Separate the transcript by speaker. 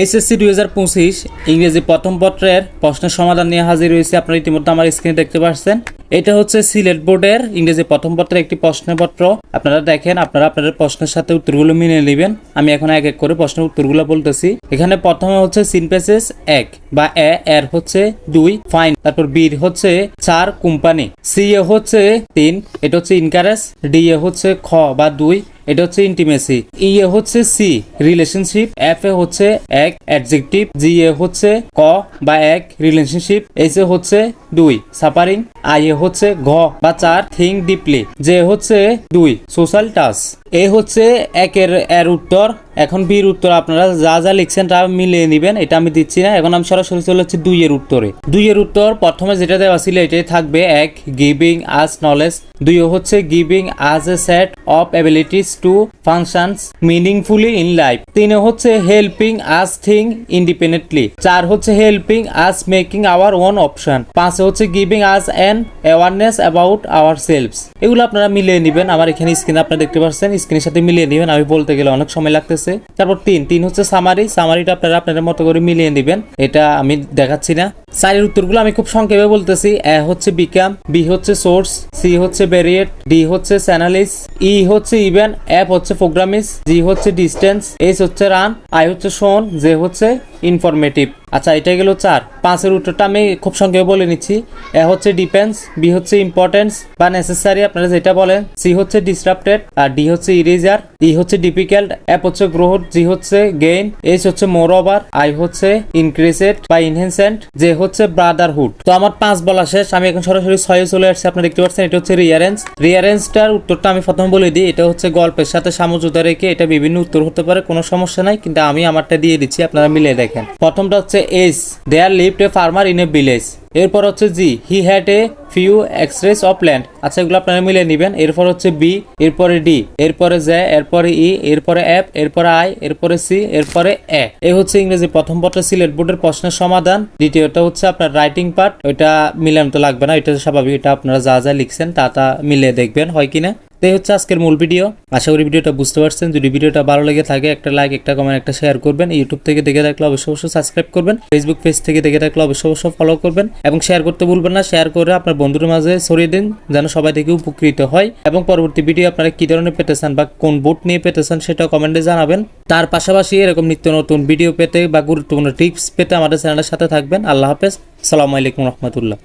Speaker 1: HSC 2025 ইংরেজি প্রথম পত্রের প্রশ্নের সমাধান নিয়ে হাজির হয়েছে। আপনারা ইতিমধ্যে আমার স্ক্রিনে দেখতে পাচ্ছেন। এটা হচ্ছে সিলেট বোর্ডের ইংরেজি প্রথম পত্রের একটি প্রশ্নপত্র। আপনারা দেখেন, আপনারা আপনাদের প্রশ্নের সাথে উত্তরগুলো মিলিয়ে নেবেন। আমি এখন এক এক করে প্রশ্নের উত্তরগুলো বলতেছি। এখানে প্রথমে হচ্ছে সিনপ্যাসেস 1 বা এর হচ্ছে 2 ফাইন, তারপর বি হচ্ছে 4 কোম্পানি, সি এ হচ্ছে 3 এটা হচ্ছে ইনকারেজ, ডি এ হচ্ছে খ বা 2 এটা হচ্ছে ইন্টিমেসি, ই এ হচ্ছে সি রিলেশনশিপ, এফ এ হচ্ছে এক অ্যাডজেক্টিভ, জি এ হচ্ছে ক বা এক রিলেশনশিপ, এইচ এ হচ্ছে 2 সাফারিং, আই এ হচ্ছে ঘ বা 4 থিঙ্ক ডিপলি, যে হচ্ছে 2 সোশ্যাল টাস্ক। এ হচ্ছে এর উত্তর। এখন বির উত্তর আপনারা যা যা লিখছেন তা মিলিয়ে নেবেন, এটা আমি দিচ্ছি না। এখন আমি সরাসরি চলে যাচ্ছি 2 এর উত্তরে। 2 এর উত্তর প্রথমে যেটা দেওয়া ছিল এটাই থাকবে। 1 গিভিং আস নলেজ, 2 হচ্ছে giving us a set of abilities to functions meaningfully in life, 3 হচ্ছে হেল্পিং আস থিঙ্ক ইন্ডিপেন্ডেন্টলি, 4 হচ্ছে helping us making our own option, 5 হচ্ছে giving us an awareness about our selves. এগুলো আপনারা মিলিয়ে নেবেন। আমার এখানে স্ক্রিনে আপনারা দেখতে পাচ্ছেন, স্ক্রিনের সাথে মিলিয়ে নেবেন। আমি বলতে গেলে অনেক সময় লাগতেছে। তারপর 3 হচ্ছে সামারিটা আপনারা আপনাদের মতো করে মিলিয়ে নেবেন, এটা আমি দেখাচ্ছি না। 4 এর উত্তরগুলো আমি খুব সংক্ষেপে বলতেছি। এ হচ্ছে বিকাম, বি হচ্ছে সোর্স, সি হচ্ছে ভেরিয়েট, ডি হচ্ছে চ্যানেলিস, ই হচ্ছে ইভেন, এফ হচ্ছে প্রোগ্রামিস, জি হচ্ছে ডিস্টেন্স, এইচ হচ্ছে রান, আই হচ্ছে শোন, জে হচ্ছে ইনফরমেটিভ। আচ্ছা, এটা গেল 4। 5 এর উত্তরটা আমি খুব সংক্ষেপে বলে নিচ্ছি। এ হচ্ছে ডিপেন্ডস, বি হচ্ছে ইম্পর্টেন্স বা নেসেসারি আপনারা যেটা বলেন, সি হচ্ছে ডিসরাপ্টেড, আর ডি হচ্ছে ইরেজার, ই হচ্ছে ডিফিকাল্ট, এফ হচ্ছে গ্রোথ, জি হচ্ছে গেইন, এইচ হচ্ছে মোর ওভার, আই হচ্ছে ইনক্রিজেড বা ইনহেন্সেন্ট, জে হচ্ছে ব্রাদারহুড। তো আমার 5 বলা শেষ। আমি এখন সরাসরি 6 এ চলে আসছি। আপনারা দেখতে পাচ্ছেন এটা হচ্ছে রিয়ারেঞ্জটার উত্তরটা আমি প্রথমে বলে দিই। এটা হচ্ছে গল্পের সাথে সামঞ্জস্য রেখে এটা বিভিন্ন উত্তর হতে পারে, কোনো সমস্যা নাই, কিন্তু আমি আমারটা দিয়ে দিচ্ছি, আপনারা মিলিয়ে দেখেন। প্রথমটা হচ্ছে S, there lived a farmer in a village. এরপর হচ্ছে G, he had a few acres of land. আচ্ছা, এগুলো আপনারা মিলে নেবেন। এরপর হচ্ছে বি, এরপরে ডি, এরপরে জে, এরপরে ই, এরপরে এফ, এরপরে আই, এরপরে সি, এরপরে এ হচ্ছে ইংরেজি প্রথম পত্র সিলেট বোর্ডের প্রশ্নের সমাধান। দ্বিতীয়টা হচ্ছে আপনার রাইটিং পার্ট, ওইটা মিলানো তো লাগবে না, এটা স্বাভাবিক। এটা আপনারা যা যা লিখছেন তা মিলিয়ে দেখবেন হয় কিনা। এই হচ্ছে আজকের মূল ভিডিও। আশা করি ভিডিওটা বুঝতে পারছেন। যদি ভিডিওটা ভালো লেগে থাকে একটা লাইক, একটা কমেন্ট, একটা শেয়ার করবেন। ইউটিউব থেকে দেখে থাকলে অবশ্যই সাবস্ক্রাইব করবেন। ফেসবুক পেজ থেকে দেখে থাকলে অবশ্যই ফলো করবেন এবং শেয়ার করতে ভুলবেন না। শেয়ার করে আপনার বন্ধুদের মাঝে ছড়িয়ে দিন, যেন সবাই থেকে উপকৃত হয়। এবং পরবর্তী ভিডিও আপনারা কি ধরনের পেতে চান বা কোন বোর্ড নিয়ে পেতে চান সেটা কমেন্টে জানাবেন। তার পাশাপাশি এরকম নিত্য নতুন ভিডিও পেতে বা গুরুত্বপূর্ণ টিপস পেতে আমাদের চ্যানেলের সাথে থাকবেন। আল্লাহ হাফেজ। আসসালামু আলাইকুম রহমতুল্লাহ।